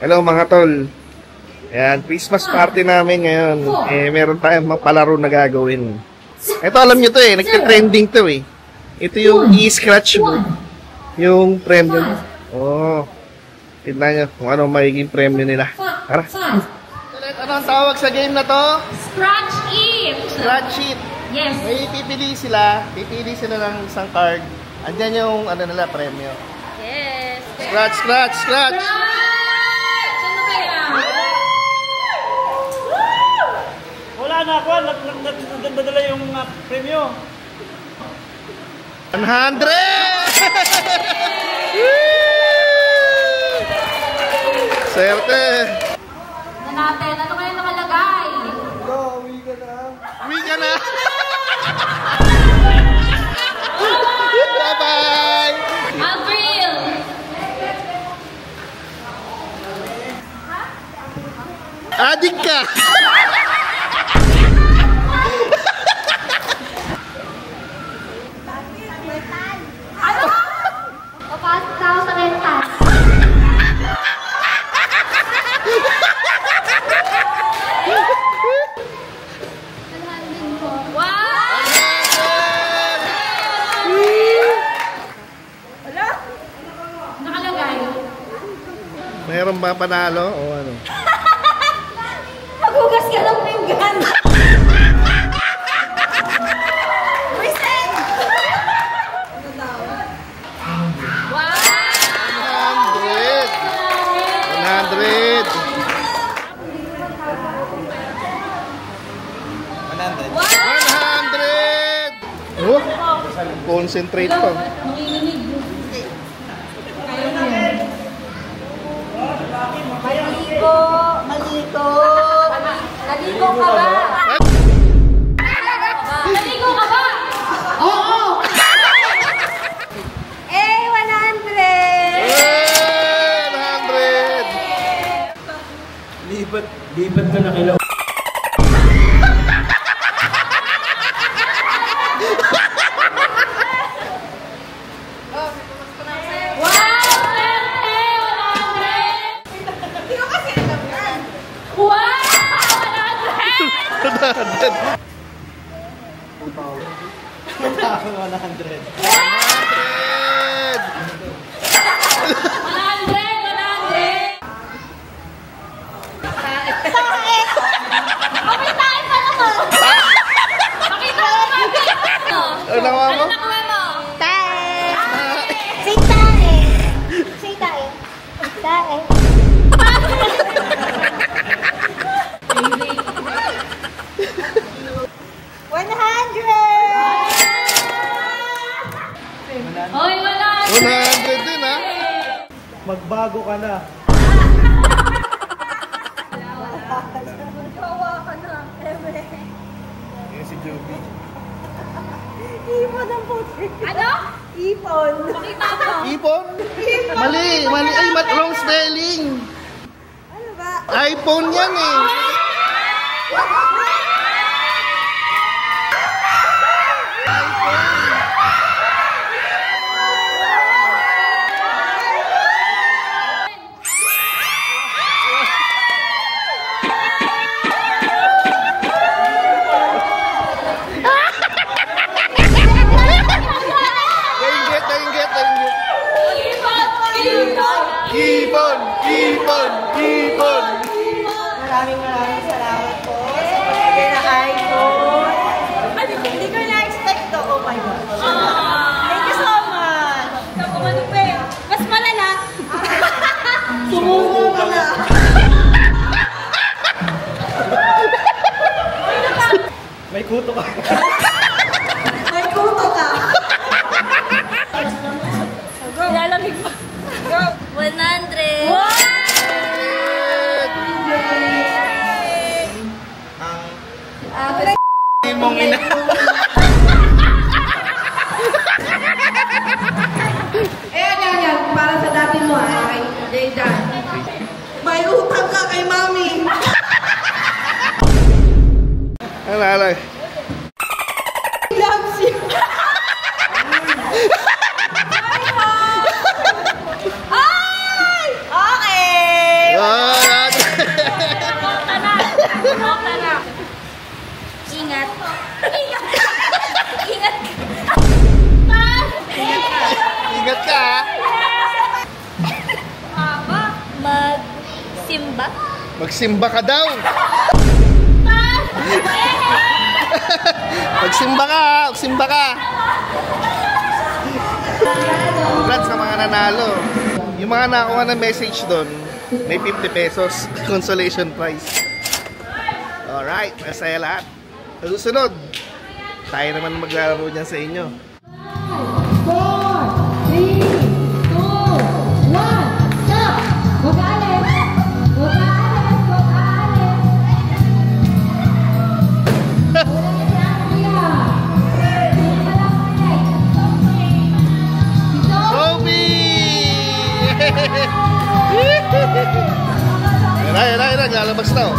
Hello mga tol. Ayan, Christmas party namin ngayon. Meron tayong mga palaro na gagawin. Ito alam nyo to nagte-trending to Ito yung e-scratch mo. Yung premium. Oh. Tignan nyo kung ano magiging premium nila. Tara. Ano ang tawag sa game na to? Scratch It! Scratch It. Yes. May pipili sila ng isang card. Andyan yung ano nila, premium. Yes. Scratch, scratch, scratch! Ano kaya? Wala na ako, nagdadala yung premyo. 100! Swerte! Na natin, ano kaya nakalagay? Uwi ka na! Uwi ka na! Bye-bye! Avril! Adik ka! Ano? Papasok na ako sa rentas. Wow! Wala? Nakalagay. Mayroon ba panalo o ano? Maghugas ka ng pinggan. Reset! Wow! 100! 100! Oh, concentrate pa. Nanginginig. Maligo! Maligo! Naligo ka ba? Naligo ka ba? Oo! 100! Lipat ka na kila. Ano nakuha mo? Tae! Say tae! Say tae! Tae! 100! Hoy, wala! 100 din Magbago ka na. Kawa ka na, Eme. Yan si Joby. Ipon ang puti. Ano? Ipon. Pakita mo. Ipon? Mali, mali. Ay, wrong spelling. Ano ba? iPhone yan Ipon! Ipon! Ipon! Maraming salamat po sa pagbigay na iPhone. Ano, hindi ko na-expect to. Oh my God. Thank you so much. Mas malala. Sumuko ka na. May kuto ka. May kuto ka. Nilalamig pa. 100. Wow! Mong ina. Yan. Para sa dati mo, ay. Jaydan. May utang ka kay mami. Ano? Magsimba ka daw. Magsimba ka, magsimba ka. Congrats sa mga nanalo. Yung mga nakuha ng message doon, may 50 pesos consolation prize. Alright, masaya lahat. Sa susunod, tayo naman maglalaro dyan sa inyo. 4, 3, 2, 1, stop! Huwag ka alis! Huwag ka alis! Huwag ka alis! Wala na si Andrea! Sino ka lang ulit? Si Sophie! Yan, lalabas na oh.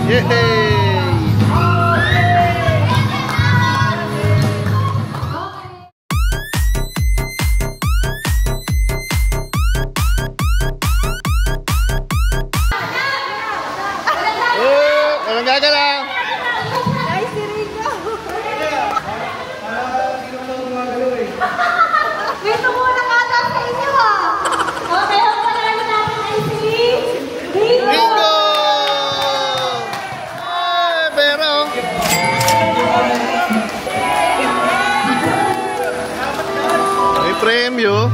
Yay! Anong gagalaw? Ay, si Rico. Dito muna ka daw sa inyo ha. Okay, ang panalo natin ay si Rico. Bingo! Pero may premyo.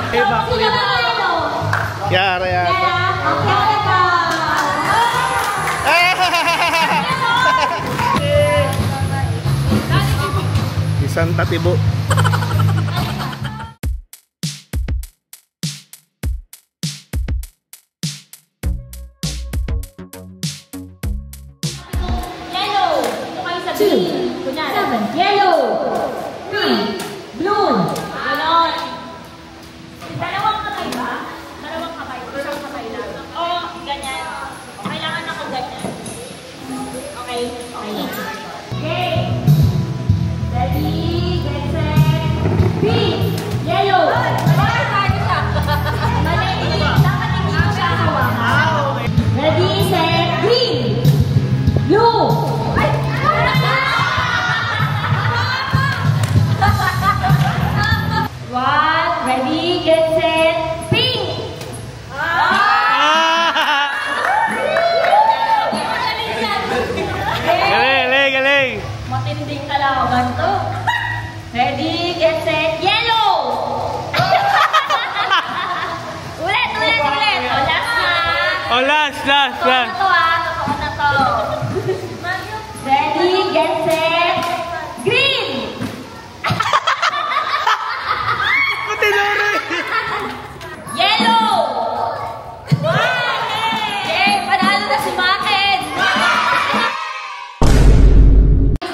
Sino ba panalo? Yara yata. Kaya ka. Isang tatibo. Yellow. Ito kayo sabihin. Kunyari. Yellow. Green. Blue. Ganon. Dalawang kamay ba? Dalawang kamay. Isang kamay lang. Oo, ganyan. Kailangan ako ganyan. Okay? Okay lang. Okay. Ready, get set, green, yellow. Mali, tayo siya. Mali, dapat hindi ko siya hawakan. Ready, set, green, blue. Ay! One, ready, get set, pink. Galing. Matinding kalaban to. Ready, get set, yellow! ulit. O, last na. Oh, last. Totoo na to totoo na to. Ready, get set, green! Yellow! Okay, panalo na si Maken.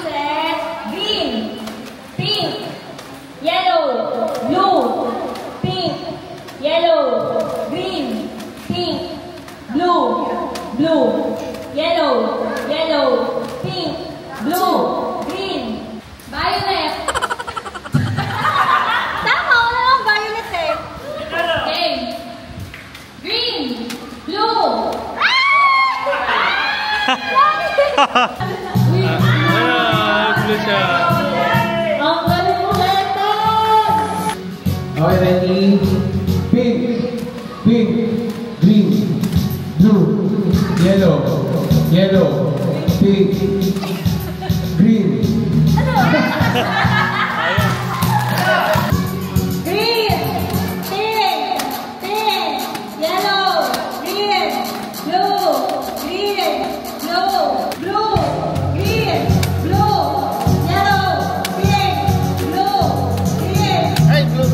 Set, green, pink, yellow, blue, pink, yellow, green, pink, blue, yellow, pink, blue, green, violet. Tama, wala lang violet eh. Okay. Green, blue. Blue siya. Ang galing mo, Lenton! Okay, ready? Pink, green, blue, yellow, pink, green. Green, pink, yellow, green, blue, green, blue, green, blue, yellow, pink, blue, green. Ay, blue.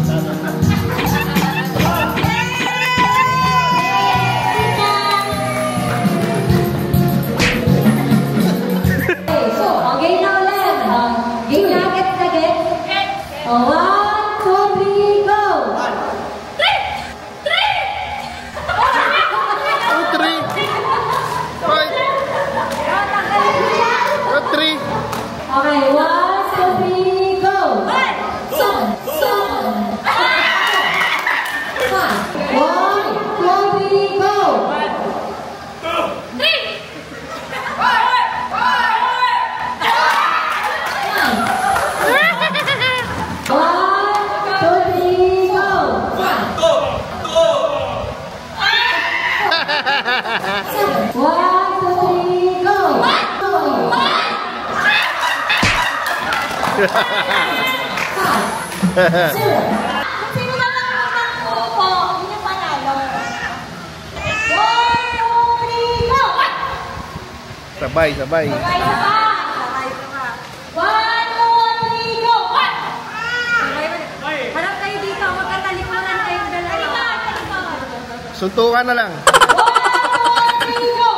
2, 3, go! Kung sino na lang ang upo, yun yung panalo. 1, 2, 3, go! Sabay, sabay. Sabay, sabay. 1, 2, 3, go! Harap kayo dito, magkatalikuran kayong dalawa. Suntukan na lang. 1, 2, 3, go!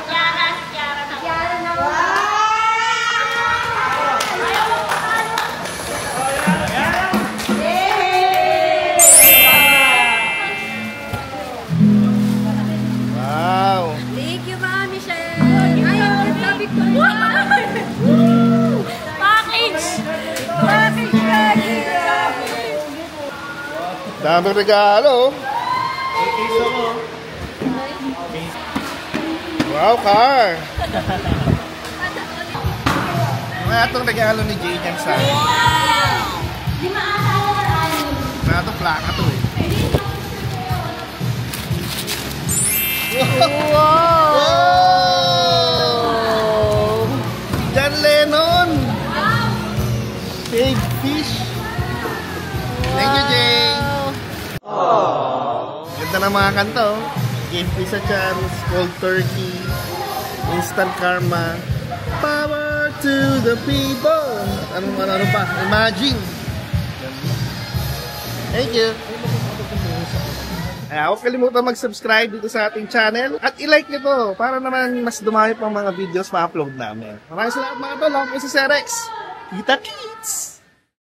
Kiara na. Kiara na. Wow. Thank you, Ma'am Michelle. Ay, ang sabi ko. Package! Daming regalo. Wow, car. Mga itong regalo ni Jay yan sa akin. Di maasal na rin. Mga itong plaka to eh. Wow! John Lennon! Save fish! Thank you, Jay! Ganda ng mga kanta, oh. Give Peace a Chance, Cold Turkey, Instant Karma, Power to the People! Ano pa? Imagine! Thank you! Huwag kalimutan mag-subscribe dito sa ating channel at i-like nyo to para naman mas dumami pang mga videos ma-upload namin. Maraming salamat mga tol. Ako po si Sir Rex. Kita kits!